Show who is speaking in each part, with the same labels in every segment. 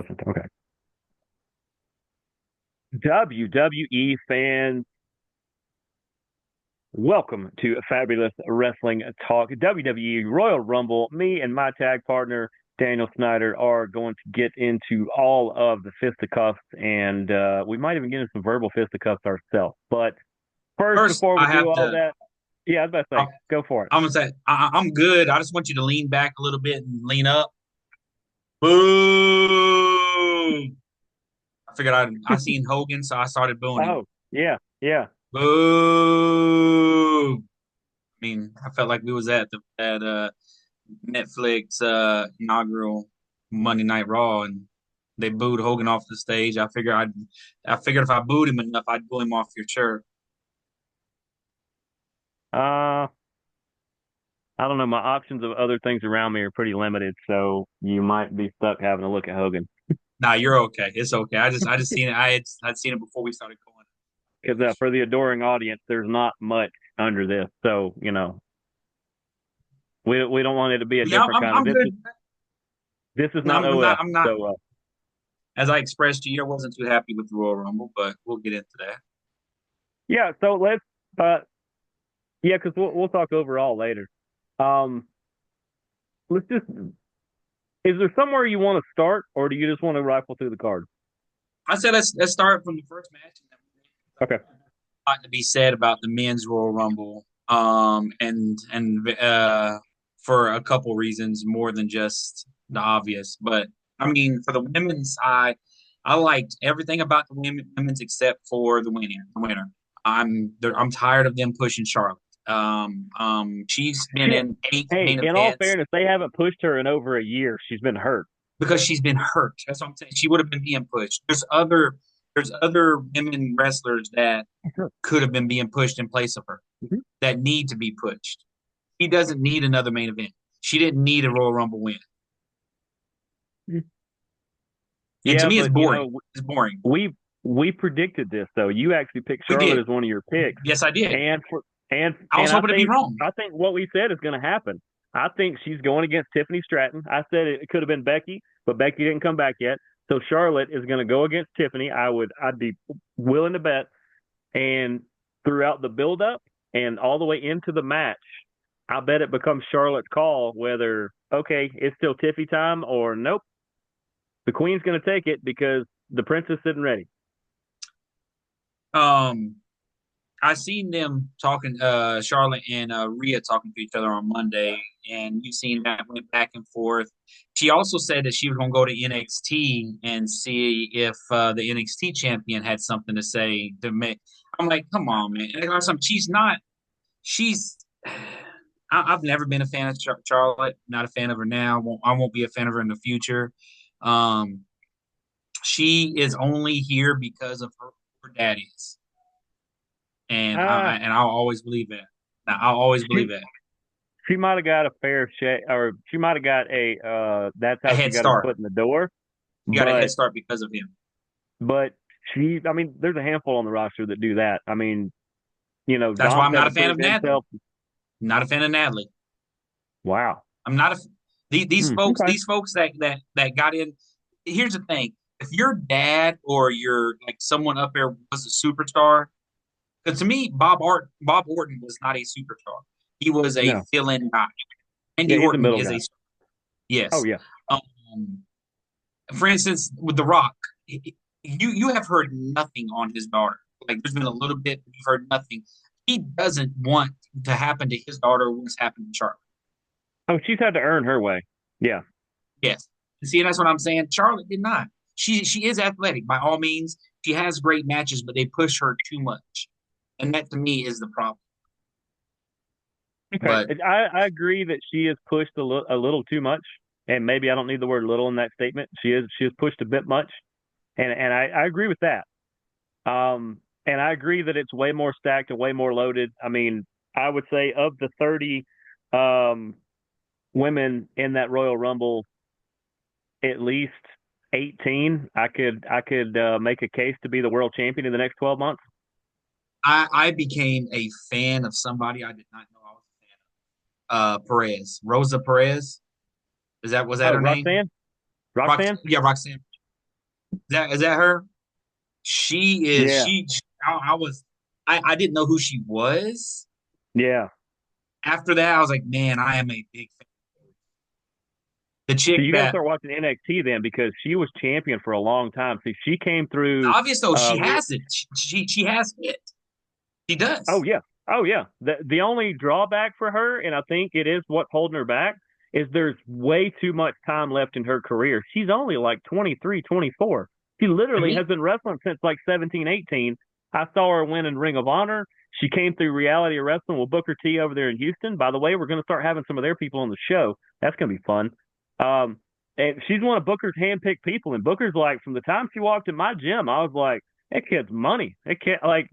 Speaker 1: Okay. WWE fans, welcome to Fabulous Wrestling Talk. WWE Royal Rumble. Me and my tag partner, Daniel Snyder, are going to get into all of the fisticuffs, and we might even get into some verbal fisticuffs ourselves. But first,
Speaker 2: First,
Speaker 1: before we
Speaker 2: I
Speaker 1: do
Speaker 2: have
Speaker 1: all
Speaker 2: to.
Speaker 1: that, yeah, I was about to say,
Speaker 2: I'm,
Speaker 1: go for it.
Speaker 2: I'm gonna say I'm good. I just want you to lean back a little bit and lean up. Boo! I figured I seen Hogan, so I started booing him.
Speaker 1: Oh, yeah, yeah.
Speaker 2: Boo! I mean, I felt like we was at the at Netflix inaugural Monday Night Raw, and they booed Hogan off the stage. I figured if I booed him enough, I'd boo him off your shirt.
Speaker 1: Uh, I don't know. My options of other things around me are pretty limited, so you might be stuck having a look at Hogan.
Speaker 2: Nah, you're okay. It's okay. I just seen it. I'd seen it before we started going.
Speaker 1: Because for the adoring audience, there's not much under this. So we don't want it to be a
Speaker 2: Yeah,
Speaker 1: different
Speaker 2: I'm
Speaker 1: kind of
Speaker 2: I'm good.
Speaker 1: this is
Speaker 2: No,
Speaker 1: not
Speaker 2: I'm not.
Speaker 1: OF.
Speaker 2: I'm not.
Speaker 1: So
Speaker 2: As I expressed to you, I wasn't too happy with the Royal Rumble, but we'll get into that.
Speaker 1: yeah, so let's yeah, because we'll talk overall later. Um, let's just is there somewhere you want to start, or do you just want to rifle through the card?
Speaker 2: I said let's start from the first match.
Speaker 1: Okay.
Speaker 2: A lot to be said about the men's Royal Rumble, and for a couple reasons more than just the obvious. But I mean, for the women's side, I liked everything about the women's except for the winner. I'm tired of them pushing Charlotte. She's been
Speaker 1: Shit.
Speaker 2: in eight
Speaker 1: Hey,
Speaker 2: main
Speaker 1: in all
Speaker 2: events
Speaker 1: fairness, they haven't pushed her in over a year. She's been hurt.
Speaker 2: because she's been hurt. That's what I'm saying. She would have been being pushed. There's other women wrestlers that could have been being pushed in place of her
Speaker 1: Mhm.
Speaker 2: that need to be pushed. She doesn't need another main event. She didn't need a Royal Rumble win. And to
Speaker 1: Yeah,
Speaker 2: me, it's
Speaker 1: but
Speaker 2: boring. It's boring.
Speaker 1: we predicted this though. You actually picked
Speaker 2: We
Speaker 1: Charlotte
Speaker 2: did.
Speaker 1: as one of your picks,
Speaker 2: Yes, I did.
Speaker 1: and for
Speaker 2: I was
Speaker 1: and
Speaker 2: hoping to be wrong.
Speaker 1: I think what we said is going to happen. I think she's going against Tiffany Stratton. I said it could have been Becky, but Becky didn't come back yet. So Charlotte is going to go against Tiffany. I'd be willing to bet. And throughout the build up and all the way into the match, I bet it becomes Charlotte's call whether okay it's still Tiffy time or nope. The Queen's going to take it because the Princess isn't ready.
Speaker 2: Um, I seen them talking, Charlotte and Rhea talking to each other on Monday, and you've seen that went back and forth. She also said that she was going to go to NXT and see if the NXT champion had something to say to me. I'm like, come on, man. She's not. She's. I've never been a fan of Charlotte. Not a fan of her now. I won't be a fan of her in the future. Um, she is only here because of her daddies, and
Speaker 1: Ah,
Speaker 2: I'll always believe that. Now, I'll always
Speaker 1: she
Speaker 2: believe that.
Speaker 1: she might have got a fair shake, or she might have got a that's
Speaker 2: A
Speaker 1: how she
Speaker 2: head
Speaker 1: got her
Speaker 2: start.
Speaker 1: foot in the door.
Speaker 2: She got a head
Speaker 1: But
Speaker 2: start because of him.
Speaker 1: but I mean, there's a handful on the roster that do that. I mean,
Speaker 2: That's why
Speaker 1: Dom's
Speaker 2: I'm
Speaker 1: had
Speaker 2: not
Speaker 1: to
Speaker 2: a fan of
Speaker 1: prove
Speaker 2: Natalie.
Speaker 1: himself.
Speaker 2: Not a fan of Natalie.
Speaker 1: Wow.
Speaker 2: I'm not a. These folks,
Speaker 1: Okay.
Speaker 2: these folks that got in. Here's the thing: if your dad or your like someone up there was a superstar, because to me, Bob Orton was not a superstar. He was a
Speaker 1: No.
Speaker 2: fill-in guy.
Speaker 1: Yeah,
Speaker 2: Andy
Speaker 1: he's a
Speaker 2: Orton
Speaker 1: middle
Speaker 2: is
Speaker 1: guy.
Speaker 2: a
Speaker 1: Oh
Speaker 2: yes.
Speaker 1: yeah.
Speaker 2: Um, for instance, with The Rock, you have heard nothing on his daughter. Like there's been a little bit, but you've heard nothing. He doesn't want to happen to his daughter what's happened to Charlotte.
Speaker 1: Oh, she's had to earn her way. Yeah.
Speaker 2: Yes. See, that's what I'm saying. Charlotte did not. She is athletic by all means. She has great matches, but they push her too much, and that to me is the problem.
Speaker 1: Okay.
Speaker 2: But
Speaker 1: I agree that she is pushed a little too much, and maybe I don't need the word little in that statement. She is pushed a bit much, and I agree with that. And I agree that it's way more stacked and way more loaded. I mean, I would say of the 30 um, women in that Royal Rumble, at least 18, I could make a case to be the world champion in the next 12 months.
Speaker 2: I became a fan of somebody I did not know I was a fan of. Perez, Rosa Perez. Was that
Speaker 1: Oh,
Speaker 2: her name?
Speaker 1: Roxanne, Roxanne.
Speaker 2: Yeah, Roxanne. Is that her? She is.
Speaker 1: Yeah,
Speaker 2: I didn't know who she was.
Speaker 1: yeah.
Speaker 2: After that, I was like, man, I am a big fan. The
Speaker 1: So
Speaker 2: chick
Speaker 1: you got to
Speaker 2: that
Speaker 1: start watching NXT then because she was champion for a long time. See, she came through.
Speaker 2: obvious though, she
Speaker 1: Re-
Speaker 2: has it. She has it. She
Speaker 1: oh
Speaker 2: does.
Speaker 1: yeah, oh yeah. The only drawback for her, and I think it is what's holding her back, is there's way too much time left in her career. She's only like 23, 24. She
Speaker 2: To
Speaker 1: literally
Speaker 2: me,
Speaker 1: has been wrestling since like 17, 18. I saw her win in Ring of Honor. She came through Reality Wrestling with Booker T over there in Houston. By the way, we're going to start having some of their people on the show. That's going to be fun. Um, and she's one of Booker's handpicked people. And Booker's like, from the time she walked in my gym, I was like, that kid's money. That kid, like,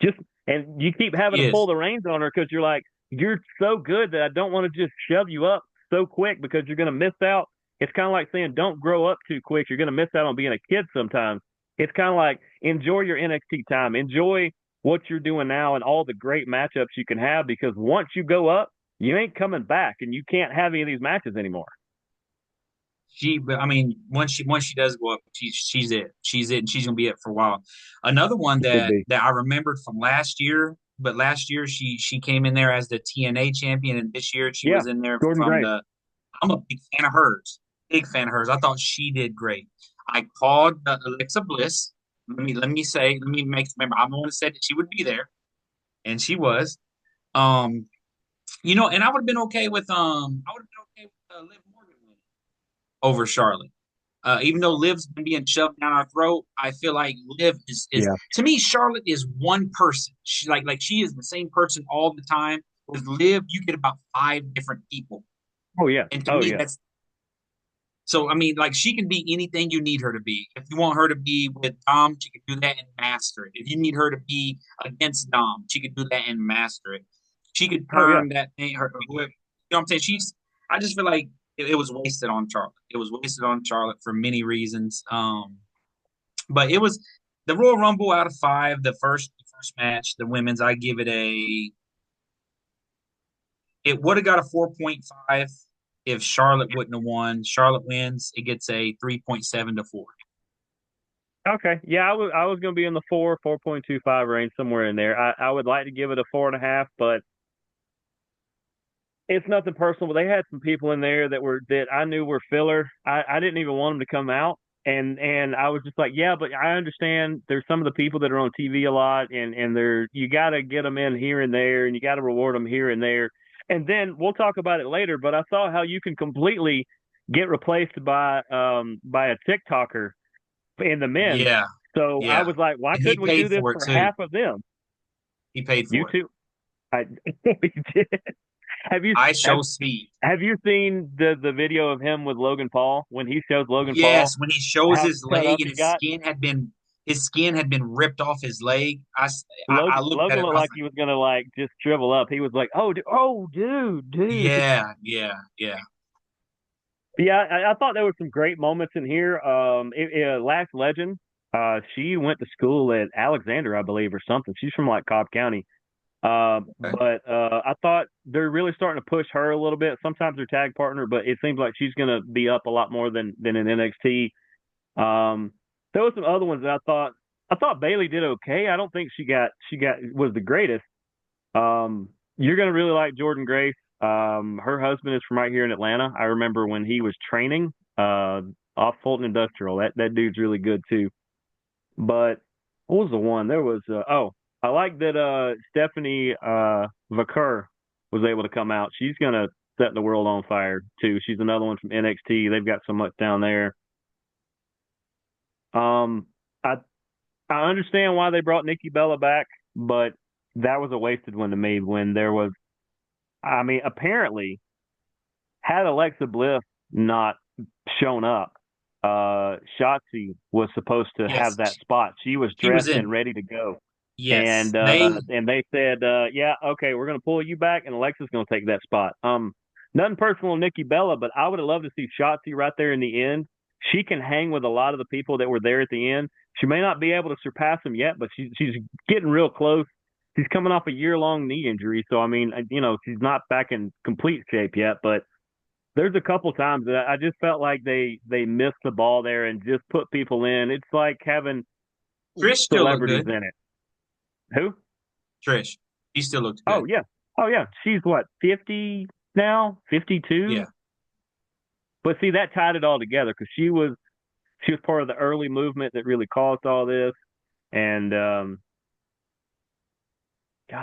Speaker 1: just, and you keep having
Speaker 2: she
Speaker 1: to pull
Speaker 2: is.
Speaker 1: the reins on her because you're like, you're so good that I don't want to just shove you up so quick because you're going to miss out. It's kind of like saying, don't grow up too quick. You're going to miss out on being a kid sometimes. It's kind of like, enjoy your NXT time. Enjoy what you're doing now and all the great matchups you can have because once you go up, you ain't coming back and you can't have any of these matches anymore.
Speaker 2: But I mean, once she does go up, she's it. She's it, and she's gonna be it for a while. Another one
Speaker 1: It could
Speaker 2: that
Speaker 1: be.
Speaker 2: I remembered from last year, but last year she came in there as the TNA champion, and this year she
Speaker 1: Yeah.
Speaker 2: was in there
Speaker 1: Jordan
Speaker 2: from
Speaker 1: Grace.
Speaker 2: the. I'm a big fan of hers. Big fan of hers. I thought she did great. I called Alexa Bliss. Let me make remember. I'm the one who said that she would be there, and she was. Um, and I would have been okay with I would have been okay with Liv Morgan winning over Charlotte. Even though Liv's been being shoved down our throat, I feel like Liv is
Speaker 1: Yeah.
Speaker 2: to me Charlotte is one person. She like she is the same person all the time. With Liv, you get about five different people,
Speaker 1: Oh, yeah.
Speaker 2: and to
Speaker 1: Oh,
Speaker 2: me
Speaker 1: yeah.
Speaker 2: that's so. I mean, like she can be anything you need her to be. If you want her to be with Dom, she can do that and master it. If you need her to be against Dom, she could do that and master it. She could
Speaker 1: Oh, yeah.
Speaker 2: turn that thing. You know what I'm saying? I just feel like it was wasted on Charlotte. It was wasted on Charlotte for many reasons. But it was the Royal Rumble out of five. The first match, the women's, I give it a. It would have got a 4.5 if Charlotte wouldn't have won. Charlotte wins, it gets a 3.7 to 4.
Speaker 1: Okay. Yeah, I was going to be in the 4.25 range somewhere in there. I would like to give it a 4.5, but it's nothing personal. But they had some people in there that I knew were filler. I didn't even want them to come out, and I was just like, yeah, but I understand. There's some of the people that are on TV a lot, and you got to get them in here and there, and you got to reward them here and there. And then we'll talk about it later. But I saw how you can completely get replaced by a TikToker in the men's.
Speaker 2: Yeah,
Speaker 1: So I
Speaker 2: yeah,
Speaker 1: was like, why
Speaker 2: and he
Speaker 1: couldn't we do
Speaker 2: paid
Speaker 1: this
Speaker 2: for it
Speaker 1: for
Speaker 2: too.
Speaker 1: half of them?
Speaker 2: He paid
Speaker 1: You
Speaker 2: for it.
Speaker 1: too. I we did. Have you
Speaker 2: I
Speaker 1: have
Speaker 2: show speed.
Speaker 1: have you seen the video of him with Logan Paul when he shows Logan Paul
Speaker 2: Yes, when he shows
Speaker 1: how
Speaker 2: his
Speaker 1: cut
Speaker 2: leg
Speaker 1: up
Speaker 2: and
Speaker 1: he got?
Speaker 2: his skin had been ripped off his leg. I looked at
Speaker 1: Logan
Speaker 2: it.
Speaker 1: looked
Speaker 2: I was
Speaker 1: like he was gonna like just shrivel up. He was like, oh,
Speaker 2: like,
Speaker 1: dude.
Speaker 2: yeah, yeah, yeah.
Speaker 1: Yeah, I thought there were some great moments in here. Last Legend, she went to school at Alexander, I believe, or something. She's from like Cobb County.
Speaker 2: Okay.
Speaker 1: But I thought they're really starting to push her a little bit. Sometimes her tag partner, but it seems like she's going to be up a lot more than in NXT. Um, there was some other ones that I thought Bailey did okay. I don't think she got was the greatest. You're going to really like Jordan Grace. Her husband is from right here in Atlanta. I remember when he was training off Fulton Industrial. That dude's really good too. But what was the one? There was I like that Stephanie Vaquer was able to come out. She's gonna set the world on fire too. She's another one from NXT. They've got so much down there. Um, I I understand why they brought Nikki Bella back, but that was a wasted one to me. When there was, I mean, apparently had Alexa Bliss not shown up, Shotzi was supposed to have
Speaker 2: Yes,
Speaker 1: that spot. She was
Speaker 2: she was
Speaker 1: dressed and
Speaker 2: in.
Speaker 1: ready to go.
Speaker 2: Yes,
Speaker 1: And they said, yeah, okay, we're gonna pull you back, and Alexa's gonna take that spot. Nothing personal, Nikki Bella, but I would have loved to see Shotzi right there in the end. She can hang with a lot of the people that were there at the end. She may not be able to surpass them yet, but she's getting real close. She's coming off a year-long knee injury, so I mean, she's not back in complete shape yet, but there's a couple times that I just felt like they missed the ball there and just put people in. It's like having
Speaker 2: Trish still looked
Speaker 1: celebrities
Speaker 2: good.
Speaker 1: in it. Who?
Speaker 2: Trish, she still looked
Speaker 1: Oh
Speaker 2: good.
Speaker 1: yeah. Oh yeah. She's what, 50 now?
Speaker 2: Yeah.
Speaker 1: 52? But see, that tied it all together because she was part of the early movement that really caused all this. And God,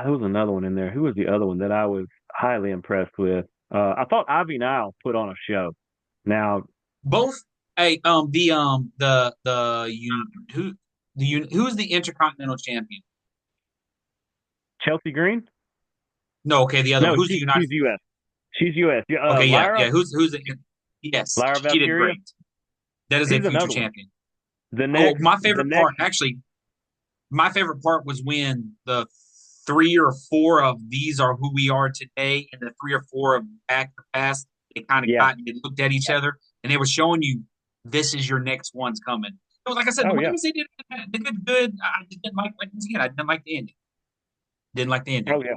Speaker 1: there was another one in there. Who was the other one that I was highly impressed with? I thought Ivy Nile put on a show. Now,
Speaker 2: Both. Hey, who's the Intercontinental Champion?
Speaker 1: Chelsea Green?
Speaker 2: No, okay, the other one.
Speaker 1: No,
Speaker 2: Who's the United?
Speaker 1: she's U.S. She's U.S.
Speaker 2: Okay, yeah,
Speaker 1: Lyra,
Speaker 2: yeah. Who's the? Yes,
Speaker 1: Lyra
Speaker 2: she did
Speaker 1: Valkyria.
Speaker 2: great. That is a
Speaker 1: She's
Speaker 2: future
Speaker 1: another one.
Speaker 2: champion.
Speaker 1: The
Speaker 2: Oh,
Speaker 1: next,
Speaker 2: my
Speaker 1: the
Speaker 2: favorite
Speaker 1: next,
Speaker 2: part, actually, my favorite part was when the three or four of these are who we are today, and the three or four of back the past, they kind of
Speaker 1: yeah.
Speaker 2: got and they looked at each other, and they were showing you this is your next one's coming. It was like I said, the
Speaker 1: Oh
Speaker 2: way
Speaker 1: yeah.
Speaker 2: they did good. I just didn't like once again. I didn't like the ending. Didn't like the ending.
Speaker 1: Oh yeah.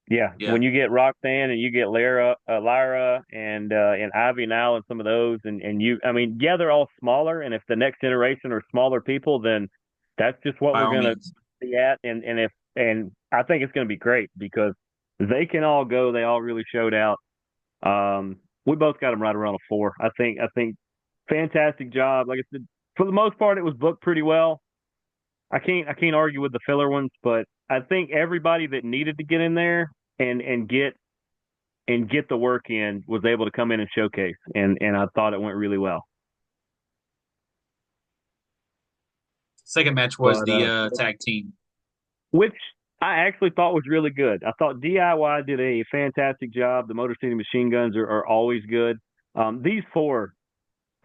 Speaker 1: Yeah.
Speaker 2: Yeah,
Speaker 1: When you get Roxanne and you get Lyra, and Ivy now and some of those, and I mean, yeah, they're all smaller, and if the next generation are smaller people, then that's just what
Speaker 2: by
Speaker 1: we're
Speaker 2: all
Speaker 1: gonna
Speaker 2: means.
Speaker 1: be at, and I think it's gonna be great because they can all go. They all really showed out. We both got them right around a 4. I think fantastic job. Like I said, for the most part, it was booked pretty well. I can't argue with the filler ones, but I think everybody that needed to get in there and get the work in was able to come in and showcase, and I thought it went really well.
Speaker 2: Second match was
Speaker 1: But
Speaker 2: the tag team.
Speaker 1: which I actually thought was really good. I thought DIY did a fantastic job. The Motor City Machine Guns are always good. These four,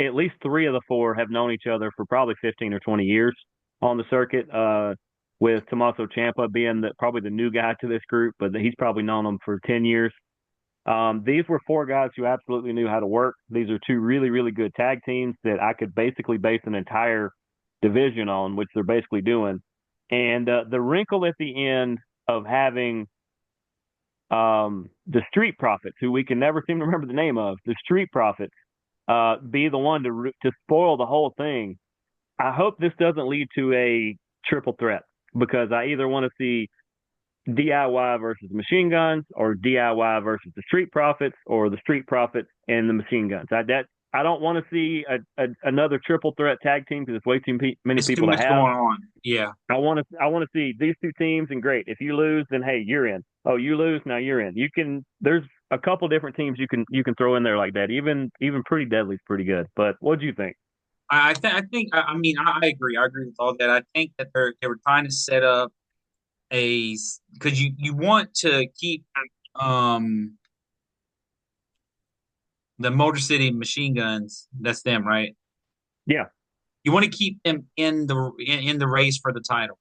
Speaker 1: at least three of the four, have known each other for probably 15 or 20 years on the circuit. With Tommaso Ciampa being probably the new guy to this group, but he's probably known them for 10 years. These were four guys who absolutely knew how to work. These are two really, really good tag teams that I could basically base an entire division on, which they're basically doing. And the wrinkle at the end of having the Street Profits, who we can never seem to remember the name of, the Street Profits, be the one to spoil the whole thing. I hope this doesn't lead to a triple threat because I either want to see DIY versus machine guns or DIY versus the Street Profits or the Street Profits and the machine guns. I don't want to see another triple threat tag team because it's way too many
Speaker 2: It's too
Speaker 1: people to
Speaker 2: much
Speaker 1: have.
Speaker 2: going on. Yeah,
Speaker 1: I want to see these two teams, and great. If you lose, then hey, you're in. Oh, you lose, now you're in. You can. There's a couple different teams you can throw in there like that. Even Pretty Deadly's pretty good. But what do you think?
Speaker 2: I think I mean I agree. I agree with all that. I think that they were trying to set up a because you want to keep um the Motor City Machine Guns. That's them, right?
Speaker 1: Yeah,
Speaker 2: You want to keep them in the race for the title.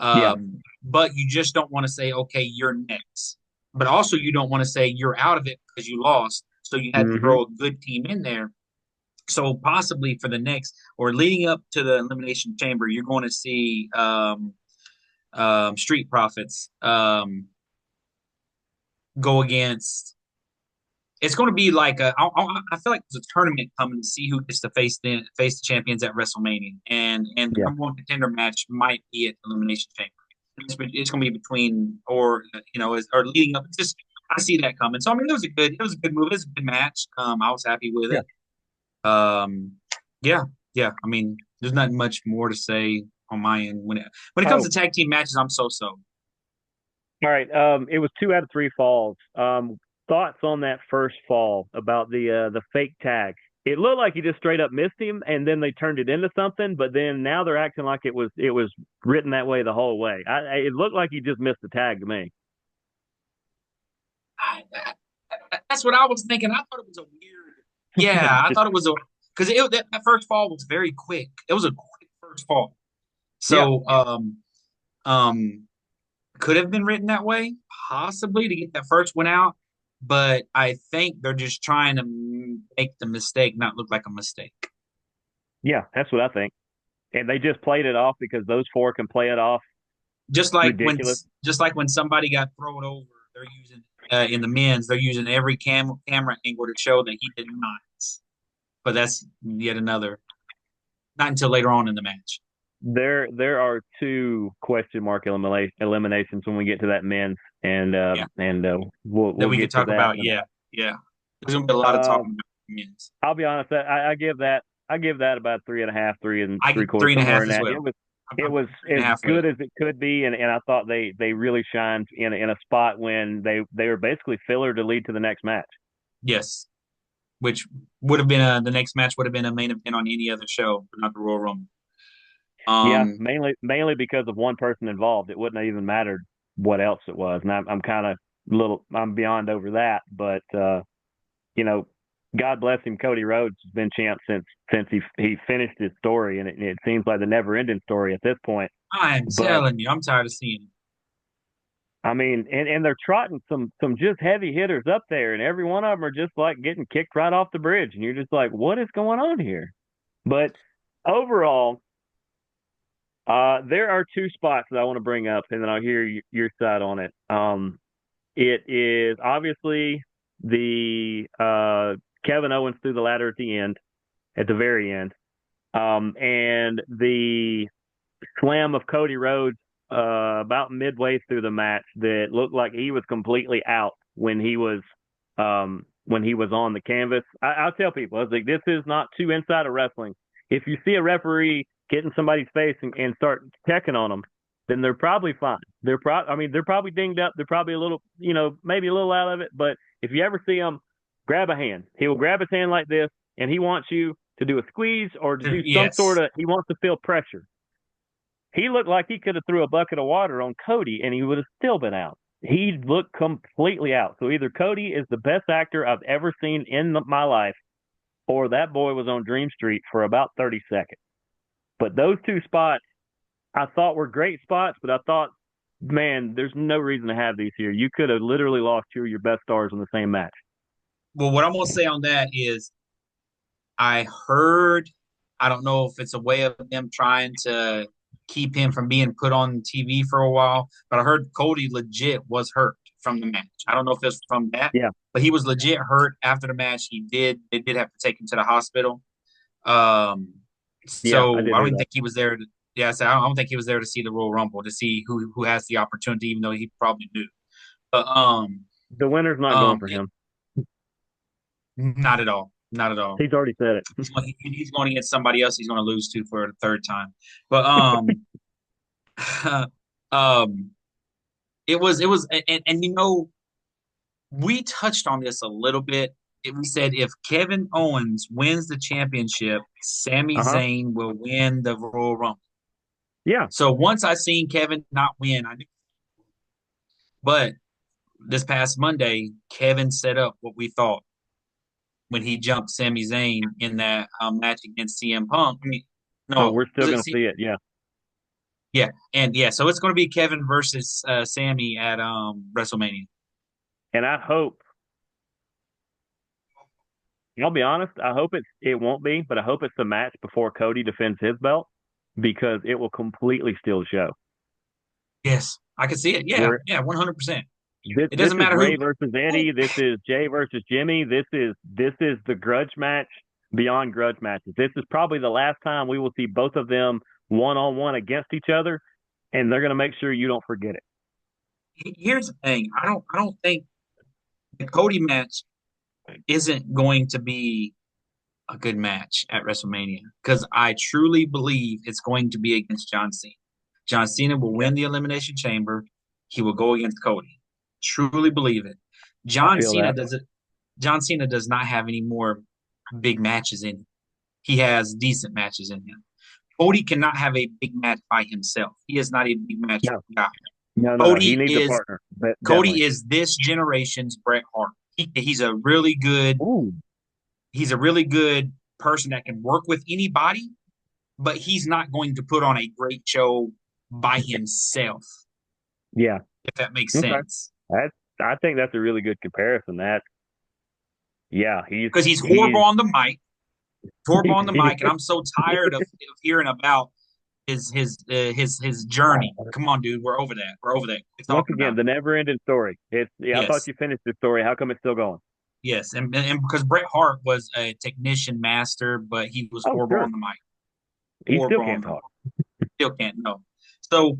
Speaker 1: yeah,
Speaker 2: But you just don't want to say, okay, you're next. But also, you don't want to say you're out of it because you lost. So you had to
Speaker 1: mm-hmm.
Speaker 2: throw a good team in there. So possibly for the next or leading up to the Elimination Chamber, you're going to see Street Profits go against. It's going to be like I feel like there's a tournament coming to see who gets to face the champions at WrestleMania, and the
Speaker 1: Yeah.
Speaker 2: number one contender match might be at Elimination Chamber. It's going to be between or or leading up. It's just I see that coming. So I mean, it was a good move. It was a good match. I was happy with
Speaker 1: Yeah.
Speaker 2: it. Um, yeah, yeah. I mean, there's not much more to say on my end when it comes
Speaker 1: Oh,
Speaker 2: to tag team matches. I'm so.
Speaker 1: all right. It was 2 out of 3 falls. Thoughts on that first fall about the fake tag? It looked like he just straight up missed him, and then they turned it into something. But then now they're acting like it was written that way the whole way. It looked like he just missed the tag to me.
Speaker 2: That's what I was thinking. I thought it was a weird. Yeah, I thought it was a because that first fall was very quick. It was a quick first fall.
Speaker 1: Yeah.
Speaker 2: So um could have been written that way, possibly to get that first one out. But I think they're just trying to make the mistake not look like a mistake.
Speaker 1: Yeah, that's what I think. And they just played it off because those four can play it off
Speaker 2: Just like when
Speaker 1: ridiculous.
Speaker 2: just like when somebody got thrown over, they're using in the men's, they're using every camera angle to show that he did not. But that's yet another. Not until later on in the match.
Speaker 1: There are two question mark eliminations when we get to that men's, and
Speaker 2: Yeah, that
Speaker 1: we'll
Speaker 2: we could
Speaker 1: get to
Speaker 2: talk
Speaker 1: that.
Speaker 2: about. Yeah, yeah. There's gonna be a lot of
Speaker 1: Uh,
Speaker 2: talking about men's.
Speaker 1: I'll be honest. I give that about three and a half, three and
Speaker 2: I
Speaker 1: three
Speaker 2: get
Speaker 1: quarters,
Speaker 2: three and a
Speaker 1: somewhere
Speaker 2: half
Speaker 1: in
Speaker 2: as
Speaker 1: that.
Speaker 2: well.
Speaker 1: It
Speaker 2: I'm
Speaker 1: was
Speaker 2: three and
Speaker 1: as
Speaker 2: a half with
Speaker 1: good
Speaker 2: it.
Speaker 1: as it could be, and I thought they really shined in a spot when they were basically filler to lead to the next match.
Speaker 2: Yes, which would have been the next match would have been a main event on any other show, but not the Royal Rumble.
Speaker 1: Yeah,
Speaker 2: Um,
Speaker 1: mainly because of one person involved. It wouldn't have even mattered what else it was, and I'm kind of I'm beyond over that, but you know, God bless him. Cody Rhodes has been champ since he finished his story, and it seems like the never ending story at this point.
Speaker 2: I'm
Speaker 1: But
Speaker 2: telling you, I'm tired of seeing it.
Speaker 1: I mean, and they're trotting some just heavy hitters up there, and every one of them are just like getting kicked right off the bridge, and you're just like, what is going on here? But overall, there are two spots that I want to bring up, and then I'll hear your side on it. It is obviously the Kevin Owens through the ladder at the very end, and the slam of Cody Rhodes about midway through the match that looked like he was completely out when he was on the canvas. I'll tell people, I was like, this is not too inside of wrestling. If you see a referee get in somebody's face and start checking on them, then they're probably fine. They're probably dinged up. They're probably a little, maybe a little out of it. But if you ever see them grab a hand, he will grab his hand like this, and he wants you to do a squeeze or to do some sort
Speaker 2: Yes.
Speaker 1: of. He wants to feel pressure. He looked like he could have threw a bucket of water on Cody, and he would have still been out. He looked completely out. So either Cody is the best actor I've ever seen in my life, or that boy was on Dream Street for about 30 seconds. But those two spots I thought were great spots, but I thought, man, there's no reason to have these here. You could have literally lost two of your best stars in the same match.
Speaker 2: Well, what I'm gonna say on that is, I heard. I don't know if it's a way of them trying to keep him from being put on TV for a while, but I heard Cody legit was hurt from the match. I don't know if it's from that,
Speaker 1: Yeah,
Speaker 2: but he was legit hurt after the match. They did have to take him to the hospital. Um,
Speaker 1: yeah, I
Speaker 2: so
Speaker 1: did
Speaker 2: I don't
Speaker 1: hear
Speaker 2: even
Speaker 1: that.
Speaker 2: think he was there. Yeah, so I don't think he was there to see the Royal Rumble to see who has the opportunity, even though he probably knew. But
Speaker 1: The winner's not going
Speaker 2: um,
Speaker 1: for him.
Speaker 2: not at all, not at all.
Speaker 1: He's already said it.
Speaker 2: He's going against somebody else. He's going to lose to for the third time. But um, it was, and we touched on this a little bit. We said if Kevin Owens wins the championship, Sami
Speaker 1: Uh huh.
Speaker 2: Zayn will win the Royal Rumble.
Speaker 1: Yeah.
Speaker 2: So once I seen Kevin not win, I knew. But this past Monday, Kevin set up what we thought when he jumped Sami Zayn in that match against CM Punk. I mean,
Speaker 1: Oh,
Speaker 2: no,
Speaker 1: we're still
Speaker 2: was it
Speaker 1: going to see it. Yeah.
Speaker 2: Yeah, and yeah, so it's going to be Kevin versus Sammy at WrestleMania.
Speaker 1: And I'll be honest, I hope it won't be, but I hope it's the match before Cody defends his belt because it will completely steal the show.
Speaker 2: Yes, I can see it. Yeah,
Speaker 1: Where
Speaker 2: yeah, 100%. It
Speaker 1: this
Speaker 2: doesn't
Speaker 1: is
Speaker 2: matter
Speaker 1: Ray
Speaker 2: who.
Speaker 1: versus
Speaker 2: who
Speaker 1: Eddie, this is Jay versus Jimmy, this is the grudge match beyond grudge matches. This is probably the last time we will see both of them one on one against each other, and they're going to make sure you don't forget it.
Speaker 2: Here's the thing. I don't think the Cody match isn't going to be a good match at WrestleMania because I truly believe it's going to be against John Cena. John Cena will
Speaker 1: Yeah,
Speaker 2: win the Elimination Chamber. He will go against Cody. Truly believe it.
Speaker 1: I
Speaker 2: John
Speaker 1: feel
Speaker 2: Cena
Speaker 1: that.
Speaker 2: doesn't. John Cena does not have any more big matches in him. He has decent matches in him. Cody cannot have a big match by himself. He is not a big match
Speaker 1: No,
Speaker 2: guy.
Speaker 1: no. He
Speaker 2: Cody
Speaker 1: needs a
Speaker 2: is
Speaker 1: partner,
Speaker 2: Cody
Speaker 1: definitely.
Speaker 2: is this generation's Bret Hart. He's a really good
Speaker 1: Ooh,
Speaker 2: he's a really good person that can work with anybody, but he's not going to put on a great show by himself,
Speaker 1: yeah.
Speaker 2: if that makes
Speaker 1: Okay.
Speaker 2: sense.
Speaker 1: That's I think that's a really good comparison. That yeah,
Speaker 2: Because he's horrible on the mic, and I'm so tired of hearing about his journey. Come on, dude, we're over that. We're over that. We're
Speaker 1: Once
Speaker 2: talking
Speaker 1: again,
Speaker 2: about it.
Speaker 1: the never-ending story. I thought
Speaker 2: Yes,
Speaker 1: you finished the story. How come it's still going?
Speaker 2: yes, and because Bret Hart was a technician master, but he was
Speaker 1: Oh,
Speaker 2: horrible
Speaker 1: sure.
Speaker 2: on the mic.
Speaker 1: He still
Speaker 2: Horrible on
Speaker 1: can't
Speaker 2: the mic.
Speaker 1: talk.
Speaker 2: Still can't know. So,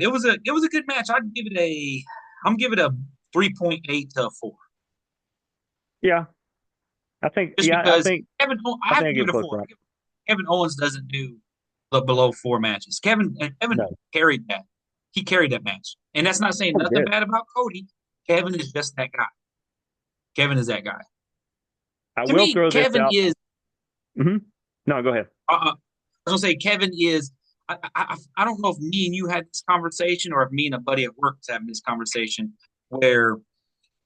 Speaker 2: it was a good match. I'm give it a 3.8 to a 4,
Speaker 1: Yeah, I think.
Speaker 2: just
Speaker 1: Yeah,
Speaker 2: because I
Speaker 1: I
Speaker 2: have to
Speaker 1: think I
Speaker 2: give
Speaker 1: give
Speaker 2: it a
Speaker 1: close
Speaker 2: 4.
Speaker 1: enough.
Speaker 2: Kevin Owens doesn't do the below 4 matches. Kevin
Speaker 1: No,
Speaker 2: carried that. He carried that match, and that's not saying
Speaker 1: oh, he
Speaker 2: nothing
Speaker 1: did.
Speaker 2: bad about Cody. Kevin is just that guy. Kevin is that guy.
Speaker 1: I
Speaker 2: To
Speaker 1: will
Speaker 2: me,
Speaker 1: throw this
Speaker 2: Kevin
Speaker 1: out.
Speaker 2: is.
Speaker 1: Hmm. No, go ahead.
Speaker 2: I was gonna say Kevin is. I don't know if me and you had this conversation or if me and a buddy at work was having this conversation where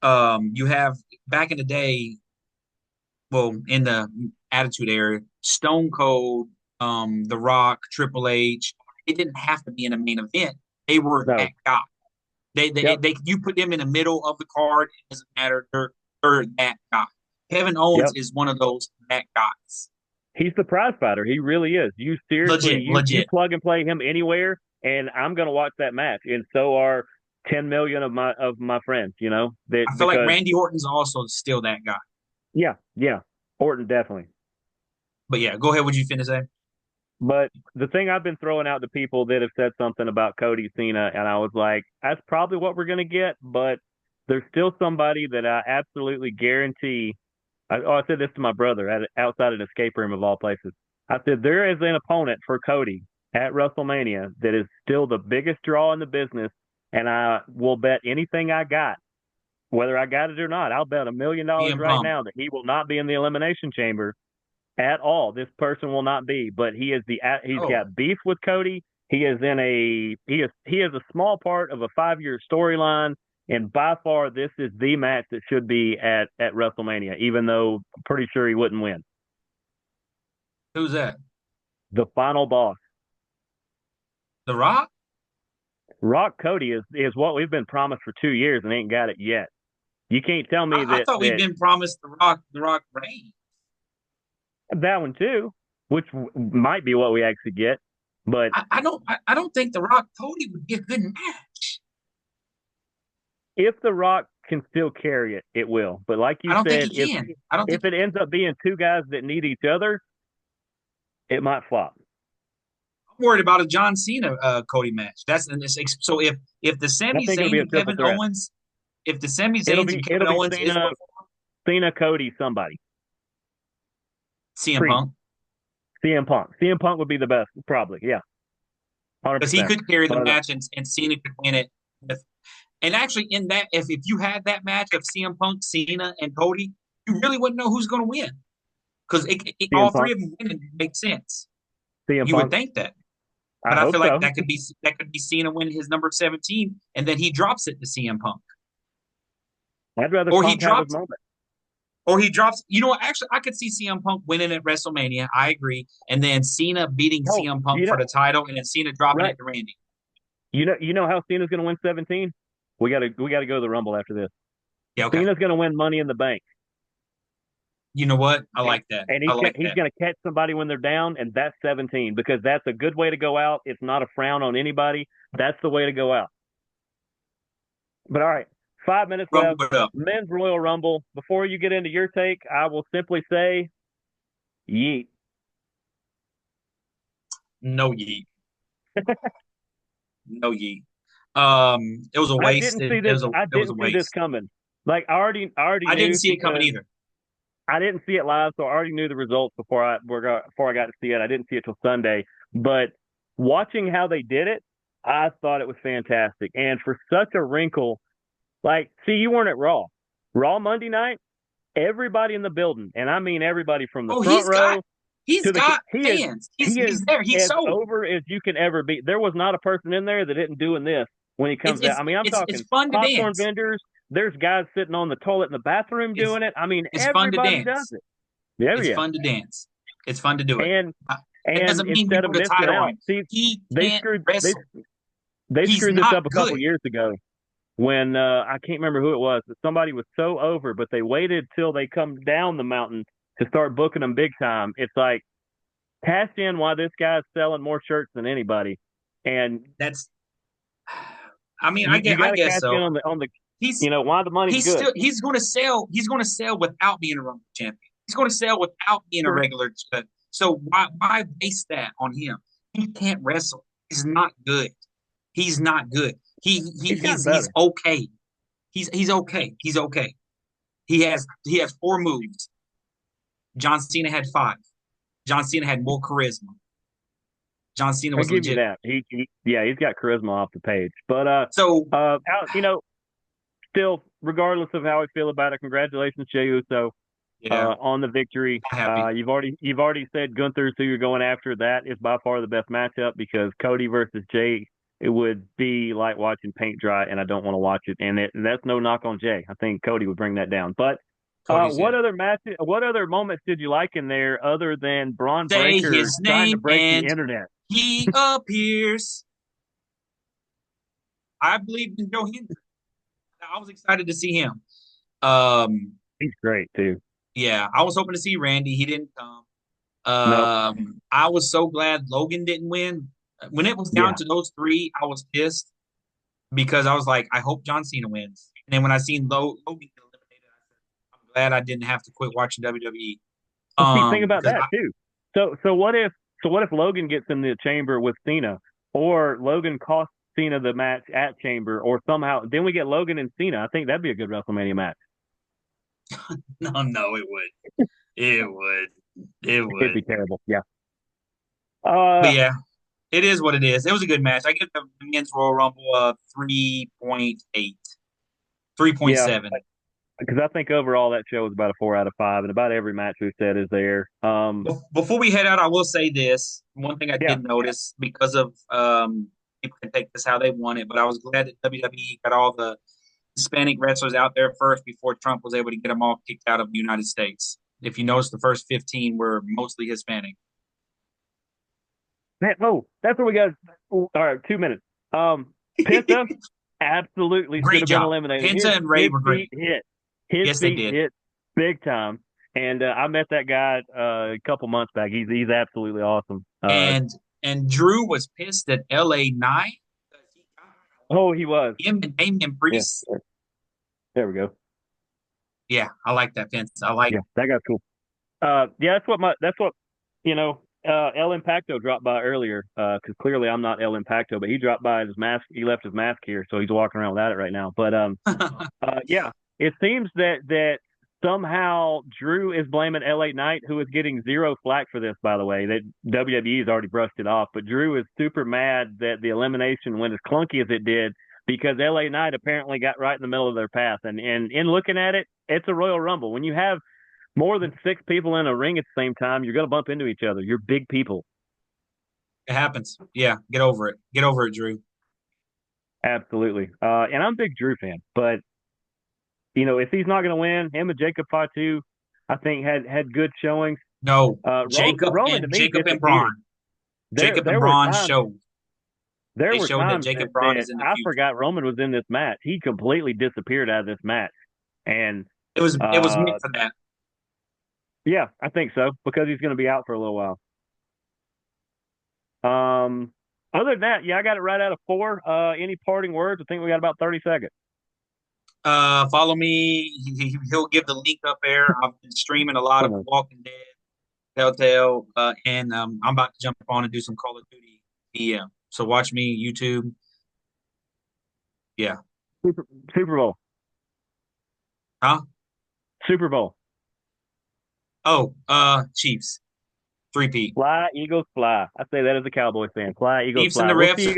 Speaker 2: you have back in the day, well, in the Attitude Era, Stone Cold, The Rock, Triple H. It didn't have to be in a main event. They were
Speaker 1: No.
Speaker 2: that guy.
Speaker 1: Yep.
Speaker 2: You put them in the middle of the card. It doesn't matter. They're that guy. Kevin Owens
Speaker 1: Yep.
Speaker 2: is one of those that guys.
Speaker 1: He's the prize fighter. He really is. You seriously,
Speaker 2: Legit,
Speaker 1: you
Speaker 2: legit.
Speaker 1: plug and play him anywhere, and I'm going to watch that match. And so are 10 million of my friends. You know that
Speaker 2: I feel like
Speaker 1: because
Speaker 2: Randy Orton's also still that guy.
Speaker 1: yeah, yeah, Orton definitely.
Speaker 2: But yeah, go ahead. Would you finish that?
Speaker 1: But the thing I've been throwing out to people that have said something about Cody Cena, and I was like, that's probably what we're going to get, but there's still somebody that I absolutely guarantee. I said this to my brother outside an escape room of all places. I said, there is an opponent for Cody at WrestleMania that is still the biggest draw in the business, and I will bet anything I got, whether I got it or not, I'll bet $1 million
Speaker 2: CM
Speaker 1: right
Speaker 2: Punk.
Speaker 1: now that he will not be in the Elimination Chamber at all. This person will not be, but he's
Speaker 2: Oh,
Speaker 1: got beef with Cody. He is a small part of a 5 year storyline, and by far this is the match that should be at WrestleMania. Even though I'm pretty sure he wouldn't win.
Speaker 2: who's that?
Speaker 1: The final boss,
Speaker 2: The Rock?
Speaker 1: Rock Cody, is what we've been promised for 2 years and ain't got it yet. You can't tell me
Speaker 2: I thought we'd
Speaker 1: that
Speaker 2: been promised the Rock Reigns.
Speaker 1: that one too, which might be what we actually get. But
Speaker 2: I don't think the Rock Cody would be a good match.
Speaker 1: if The Rock can still carry it, it will. But like
Speaker 2: I
Speaker 1: you
Speaker 2: don't think
Speaker 1: said,
Speaker 2: he can. I don't think
Speaker 1: if it ends up being two guys that need each other, it might flop.
Speaker 2: I'm worried about a John Cena Cody match. So if the
Speaker 1: I
Speaker 2: Sami
Speaker 1: think it'll be
Speaker 2: Zayn
Speaker 1: a
Speaker 2: and
Speaker 1: triple
Speaker 2: Kevin
Speaker 1: threat.
Speaker 2: Owens, if the Sami
Speaker 1: It'll
Speaker 2: Zayns
Speaker 1: be
Speaker 2: and Kevin
Speaker 1: it'll be
Speaker 2: Owens is
Speaker 1: Cena, Cody, somebody.
Speaker 2: CM
Speaker 1: Creed,
Speaker 2: Punk,
Speaker 1: CM Punk. CM Punk would be the best, probably. Yeah,
Speaker 2: because he
Speaker 1: 100%.
Speaker 2: could carry the
Speaker 1: But
Speaker 2: match and Cena could win it. And actually, in that, if you had that match of CM Punk, Cena, and Cody, you really wouldn't know who's going to win because
Speaker 1: CM
Speaker 2: all three
Speaker 1: Punk,
Speaker 2: of them winning makes sense.
Speaker 1: CM
Speaker 2: You would
Speaker 1: Punk.
Speaker 2: think that,
Speaker 1: I
Speaker 2: but I
Speaker 1: hope
Speaker 2: feel like
Speaker 1: so.
Speaker 2: that could be Cena win his number 17, and then he drops it to CM Punk,
Speaker 1: I'd rather
Speaker 2: or he
Speaker 1: Punk have his
Speaker 2: drops,
Speaker 1: moment.
Speaker 2: or he drops. You know what? Actually, I could see CM Punk winning at WrestleMania. I agree, and then Cena beating
Speaker 1: Oh,
Speaker 2: CM Punk for the title, and then Cena dropping
Speaker 1: right.
Speaker 2: it to Randy.
Speaker 1: You know how Cena's going to win 17? We got to go to the Rumble after this.
Speaker 2: Yeah, okay.
Speaker 1: Cena's going to win Money in the Bank.
Speaker 2: You know what? I
Speaker 1: And
Speaker 2: like that.
Speaker 1: and
Speaker 2: I
Speaker 1: he's
Speaker 2: like
Speaker 1: he's
Speaker 2: that.
Speaker 1: going to catch somebody when they're down, and that's 17 because that's a good way to go out. It's not a frown on anybody. That's the way to go out. But all right, 5 minutes left.
Speaker 2: Rumble it up.
Speaker 1: Men's Royal Rumble. Before you get into your take, I will simply say, yeet.
Speaker 2: No yeet. No yeet. It was a
Speaker 1: I
Speaker 2: waste.
Speaker 1: didn't see
Speaker 2: It
Speaker 1: this.
Speaker 2: was a
Speaker 1: I
Speaker 2: it was a
Speaker 1: didn't see this
Speaker 2: waste.
Speaker 1: coming. Like I already
Speaker 2: I didn't
Speaker 1: knew
Speaker 2: see it coming
Speaker 1: because
Speaker 2: either.
Speaker 1: I didn't see it live, so I already knew the results before I got to see it. I didn't see it till Sunday, but watching how they did it, I thought it was fantastic. And for such a wrinkle, like, see, you weren't at Raw. Raw Monday night, everybody in the building, and I mean everybody from the
Speaker 2: Oh,
Speaker 1: front row
Speaker 2: he's
Speaker 1: to the
Speaker 2: got
Speaker 1: he is
Speaker 2: fans.
Speaker 1: he
Speaker 2: He's
Speaker 1: is
Speaker 2: there. He's
Speaker 1: as
Speaker 2: sold.
Speaker 1: over as you can ever be. There was not a person in there that isn't doing this when he
Speaker 2: It's
Speaker 1: comes out.
Speaker 2: it's
Speaker 1: I mean, I'm
Speaker 2: it's
Speaker 1: talking
Speaker 2: fun to
Speaker 1: popcorn
Speaker 2: dance.
Speaker 1: vendors. There's guys sitting on the toilet in the bathroom
Speaker 2: It's
Speaker 1: doing it. I mean,
Speaker 2: it's fun to
Speaker 1: everybody does
Speaker 2: dance.
Speaker 1: it. Yeah,
Speaker 2: It's
Speaker 1: yeah.
Speaker 2: fun to dance. It's fun to do it.
Speaker 1: And
Speaker 2: Uh, That
Speaker 1: and
Speaker 2: doesn't mean you
Speaker 1: instead of
Speaker 2: put a
Speaker 1: missing
Speaker 2: title on
Speaker 1: out,
Speaker 2: him.
Speaker 1: see,
Speaker 2: He
Speaker 1: they
Speaker 2: can't
Speaker 1: screwed they
Speaker 2: wrestle.
Speaker 1: they
Speaker 2: He's
Speaker 1: screwed this
Speaker 2: not
Speaker 1: up a couple
Speaker 2: good.
Speaker 1: years ago when I can't remember who it was. But somebody was so over, but they waited till they come down the mountain to start booking them big time. It's like cash in while this guy's selling more shirts than anybody, and
Speaker 2: That's, I mean,
Speaker 1: you
Speaker 2: I
Speaker 1: got to
Speaker 2: guess
Speaker 1: cash in
Speaker 2: so.
Speaker 1: on the
Speaker 2: He's
Speaker 1: while the money's
Speaker 2: he's
Speaker 1: good.
Speaker 2: still he's going to sell without being a Rumble champion. He's going to sell without being a
Speaker 1: True.
Speaker 2: regular. So why base that on him? He can't wrestle. He's not good. He's not good.
Speaker 1: He's gotten
Speaker 2: He's
Speaker 1: better.
Speaker 2: okay. He's okay. He's okay. He has four moves. John Cena had five. John Cena had more charisma. John Cena
Speaker 1: I
Speaker 2: was
Speaker 1: give you
Speaker 2: legit.
Speaker 1: that. Yeah, he's got charisma off the page. But
Speaker 2: So
Speaker 1: still, regardless of how I feel about it, congratulations, Jey Uso,
Speaker 2: yeah,
Speaker 1: on the victory.
Speaker 2: I'm happy.
Speaker 1: You've already said Gunther's who you're going after. That is by far the best matchup because Cody versus Jey, it would be like watching paint dry, and I don't want to watch it. And that's no knock on Jey. I think Cody would bring that down. But
Speaker 2: Cody's yeah.
Speaker 1: what other moments did you like in there other than Braun
Speaker 2: Say
Speaker 1: Breaker
Speaker 2: his
Speaker 1: trying to
Speaker 2: name
Speaker 1: break the
Speaker 2: and
Speaker 1: internet?
Speaker 2: he appears. I believe in Joe Hendry. I was excited to see him.
Speaker 1: He's great too.
Speaker 2: Yeah, I was hoping to see Randy. He didn't come.
Speaker 1: Nope.
Speaker 2: I was so glad Logan didn't win. When it was down
Speaker 1: Yeah.
Speaker 2: to those three, I was pissed because I was like, I hope John Cena wins. And then when I seen Logan get eliminated, I said, I'm glad I didn't have to quit watching WWE.
Speaker 1: Well, see, think about
Speaker 2: Because
Speaker 1: that too. So what if Logan gets in the chamber with Cena, or Logan costs Cena the match at Chamber, or somehow then we get Logan and Cena? I think that'd be a good WrestleMania match.
Speaker 2: no, it would, it
Speaker 1: It'd
Speaker 2: would.
Speaker 1: be terrible. Yeah.
Speaker 2: But
Speaker 1: Uh,
Speaker 2: yeah, it is what it is. It was a good match. I give the men's Royal Rumble a 3.8,
Speaker 1: yeah,
Speaker 2: 3.7.
Speaker 1: because I think overall that show was about a 4 out of 5, and about every match we've said is there.
Speaker 2: Before we head out, I will say this. One thing I
Speaker 1: Yeah.
Speaker 2: did notice because of people can take this how they want it, but I was glad that WWE got all the Hispanic wrestlers out there first before Trump was able to get them all kicked out of the United States. If you notice, the first 15 were mostly Hispanic.
Speaker 1: Man, oh, that's what we got. All right, 2 minutes. Penta absolutely should
Speaker 2: Great
Speaker 1: have been
Speaker 2: job.
Speaker 1: eliminated.
Speaker 2: Penta and Ray
Speaker 1: His
Speaker 2: were
Speaker 1: feet
Speaker 2: great.
Speaker 1: hit. His
Speaker 2: Yes, they
Speaker 1: feet
Speaker 2: did.
Speaker 1: hit big time. And I met that guy a couple months back. He's absolutely awesome.
Speaker 2: And and Drew was pissed at LA Knight because he got
Speaker 1: Oh, he was.
Speaker 2: him and Damian
Speaker 1: Yeah,
Speaker 2: Priest.
Speaker 1: there we go.
Speaker 2: Yeah, I like that fence. I like
Speaker 1: Yeah, that guy's cool. Yeah, that's what El Impacto dropped by earlier because clearly I'm not El Impacto, but he dropped by his mask. He left his mask here, so he's walking around without it right now. But yeah, it seems that somehow Drew is blaming LA Knight, who is getting zero flack for this, by the way. That WWE has already brushed it off, but Drew is super mad that the elimination went as clunky as it did because LA Knight apparently got right in the middle of their path. And in looking at it, it's a Royal Rumble. When you have more than six people in a ring at the same time, you're going to bump into each other. You're big people.
Speaker 2: It happens. Yeah, get over it. Get over it, Drew.
Speaker 1: Absolutely. And I'm a big Drew fan, but if he's not going to win, him and Jacob Fatu, I think had good showings.
Speaker 2: No,
Speaker 1: Roman to me
Speaker 2: Jacob and
Speaker 1: disappeared.
Speaker 2: Braun.
Speaker 1: There
Speaker 2: Jacob and
Speaker 1: there were
Speaker 2: Braun
Speaker 1: times
Speaker 2: showed.
Speaker 1: there
Speaker 2: They
Speaker 1: were
Speaker 2: showed that
Speaker 1: times
Speaker 2: Jacob Braun
Speaker 1: that
Speaker 2: is in the
Speaker 1: I
Speaker 2: future.
Speaker 1: forgot Roman was in this match. He completely disappeared out of this match, and
Speaker 2: It was meant for that.
Speaker 1: yeah, I think so because he's going to be out for a little while. Other than that, yeah, I got it right out of 4. Any parting words? I think we got about 30 seconds.
Speaker 2: Follow me. He'll give the link up there. I've been streaming a lot of Walking Dead, Telltale, and I'm about to jump on and do some Call of Duty PM. So watch me YouTube. Yeah.
Speaker 1: Super Bowl.
Speaker 2: Huh?
Speaker 1: Super Bowl.
Speaker 2: Oh, Chiefs. 3P.
Speaker 1: Fly, Eagles, fly. I say that as a Cowboys fan. Fly, Eagles,
Speaker 2: Chiefs and
Speaker 1: fly.
Speaker 2: the
Speaker 1: We'll see
Speaker 2: refs
Speaker 1: you guys.